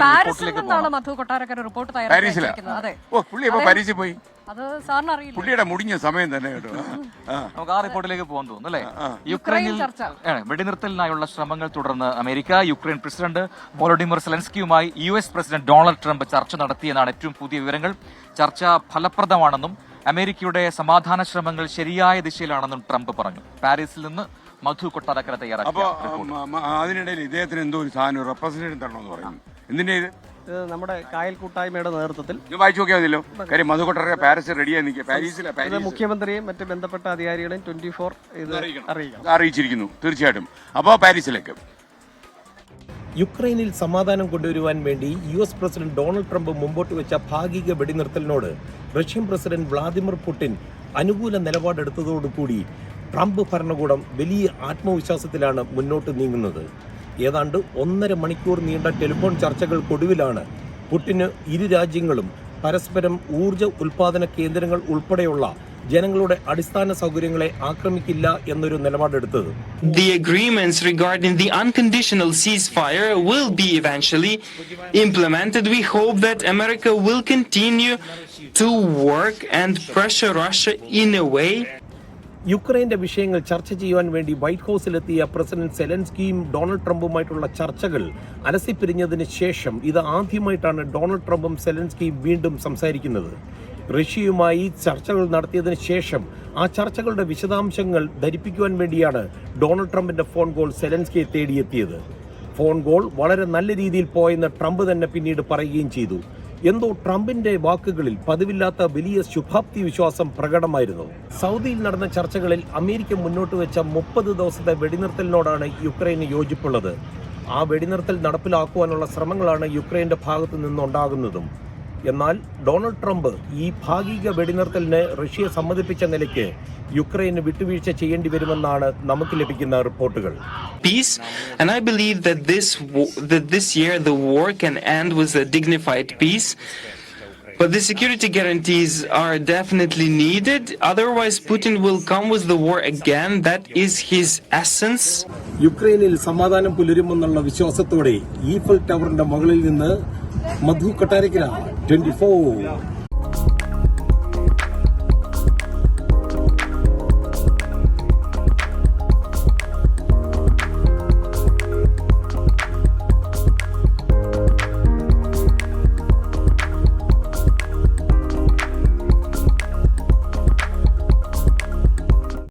പാരീസിൽ നിന്നാണ് മധു കൊട്ടാരക്കര റിപ്പോർട്ട് തയ്യാറാക്കിയിരിക്കുന്നത്. അതെ, പാരീസിൽ പോയി. അത് സാറിന് അറിയില്ല. പുള്ളിയുടെ മുടിഞ്ഞ സമയം തന്നെ കേട്ടോ. നമുക്ക് ആ റിപ്പോർട്ടിലേക്ക് പോകാൻ തോന്നുന്നു അല്ലേ? യുക്രൈനിൽ വെടിനിർത്തലിനായുള്ള ശ്രമങ്ങൾ തുടർന്ന് അമേരിക്ക യുക്രൈൻ പ്രസിഡന്റ് വോളോഡിമിർ സെലൻസ്കിയുമായി US പ്രസിഡന്റ് ഡൊണാൾഡ് ട്രംപ് ചർച്ച നടത്തിയെന്നാണ് ഏറ്റവും പുതിയ വിവരങ്ങൾ. ചർച്ച ഫലപ്രദമാണെന്നും അമേരിക്കയുടെ സമാധാന ശ്രമങ്ങൾ ശരിയായ ദിശയിലാണെന്നും ട്രംപ് പറഞ്ഞു. പാരീസിൽ നിന്ന് മധു കൊട്ടാരക്കര തയ്യാറാക്കി. അതിനിടയിൽ ഇദ്ദേഹത്തിന് എന്തോ ഒരു സാധനം റെപ്രസെന്റേറ്റീവ് തരണമെന്ന് പറയുന്നു. എന്തിന്റെ ഇത്? നമ്മുടെ കായൽ കൂട്ടായ്മയുടെ നേതൃത്വത്തിൽ വായിച്ചു നോക്കിയാൽ മതിയല്ലോ. കാര്യം മധു കൊട്ടാരക്കര പാരീസ് റെഡിയായി നിൽക്കുക. പാരീസിലെ മുഖ്യമന്ത്രിയും മറ്റ് ബന്ധപ്പെട്ട അധികാരികളെയും 24 ഇത് അറിയിച്ചിരിക്കുന്നു. തീർച്ചയായിട്ടും. അപ്പോൾ പാരീസിലേക്ക് യുക്രൈനിൽ സമാധാനം കൊണ്ടുവരുവാൻ വേണ്ടി US പ്രസിഡന്റ് ഡൊണാൾഡ് ട്രംപ് മുമ്പോട്ട് വെച്ച ഭാഗിക വെടിനിർത്തലിനോട് റഷ്യൻ പ്രസിഡന്റ് വ്ളാദിമിർ പുടിൻ അനുകൂല നിലപാടെടുത്തതോടുകൂടി ട്രംപ് ഭരണകൂടം വലിയ ആത്മവിശ്വാസത്തിലാണ് മുന്നോട്ട് നീങ്ങുന്നത്. ഏതാണ്ട് 1.5 മണിക്കൂർ നീണ്ട ടെലിഫോൺ ചർച്ചകൾക്കൊടുവിലാണ് പുടിന് ഇരു രാജ്യങ്ങളും പരസ്പരം ഊർജ്ജ ഉൽപാദന കേന്ദ്രങ്ങൾ ഉൾപ്പെടെയുള്ള ജനങ്ങളുടെ അടിസ്ഥാന സൗകര്യങ്ങളെ ആക്രമിക്കില്ല എന്നൊരു നിലപാടെടുത്തത്. The agreements regarding the unconditional ceasefire will be eventually implemented. We hope that America will continue to work and pressure Russia in a way. യുക്രൈന്റെ വിഷയങ്ങൾ ചർച്ച ചെയ്യുവാൻ വേണ്ടി വൈറ്റ് ഹൌസിലെത്തിയ പ്രസിഡന്റ് സെലൻസ്കിയും ഡൊണാൾഡ് ട്രംപുമായിട്ടുള്ള ചർച്ചകൾ അലസിപ്പിരിഞ്ഞതിന് ശേഷം ഇത് ആദ്യമായിട്ടാണ് ഡൊണാൾഡ് ട്രംപും സെലൻസ്കിയും വീണ്ടും സംസാരിക്കുന്നത്. റഷ്യയുമായി ചർച്ചകൾ നടത്തിയതിനു ശേഷം ആ ചർച്ചകളുടെ വിശദാംശങ്ങൾ ധരിപ്പിക്കുവാൻ വേണ്ടിയാണ് ഡൊണാൾഡ് ട്രംപിന്റെ ഫോൺ കോൾ സെലൻസ്കിയെ തേടിയെത്തിയത്. ഫോൺ കോൾ വളരെ നല്ല രീതിയിൽ പോയെന്ന് ട്രംപ് തന്നെ പിന്നീട് പറയുകയും ചെയ്തു. എന്തോ ട്രംപിന്റെ വാക്കുകളിൽ പതിവില്ലാത്ത വലിയ ശുഭാപ്തി വിശ്വാസം പ്രകടമായിരുന്നു. സൗദിയിൽ നടന്ന ചർച്ചകളിൽ അമേരിക്ക മുന്നോട്ട് വെച്ച 30 ദിവസത്തെ വെടിനിർത്തലിനോടാണ് യുക്രൈന് യോജിപ്പുള്ളത്. ആ വെടിനിർത്തൽ നടപ്പിലാക്കുവാനുള്ള ശ്രമങ്ങളാണ് യുക്രൈന്റെ ഭാഗത്തു നിന്നുണ്ടാകുന്നതും. എന്നാൽ ഡൊണാൾഡ് ട്രംപ് ഈ ഭാഗിക വെടിനിർത്തലിന് റഷ്യയെ സമ്മതിപ്പിച്ച നിലയ്ക്ക് യുക്രൈന് വിട്ടുവീഴ്ച ചെയ്യേണ്ടി വരുമെന്നാണ് നമുക്ക് ലഭിക്കുന്ന റിപ്പോർട്ടുകൾ. Peace, and I believe that this year the war can end with a dignified peace. But the security guarantees are definitely needed. Otherwise, Putin will come with the war again. That is his essence. യുക്രൈനിൽ സമാധാനം പുലരുമെന്നുള്ള വിശ്വാസത്തോടെ Eiffel ടവറിന്റെ മുകളിൽ നിന്ന് മധു കൊട്ടാരക്കര 24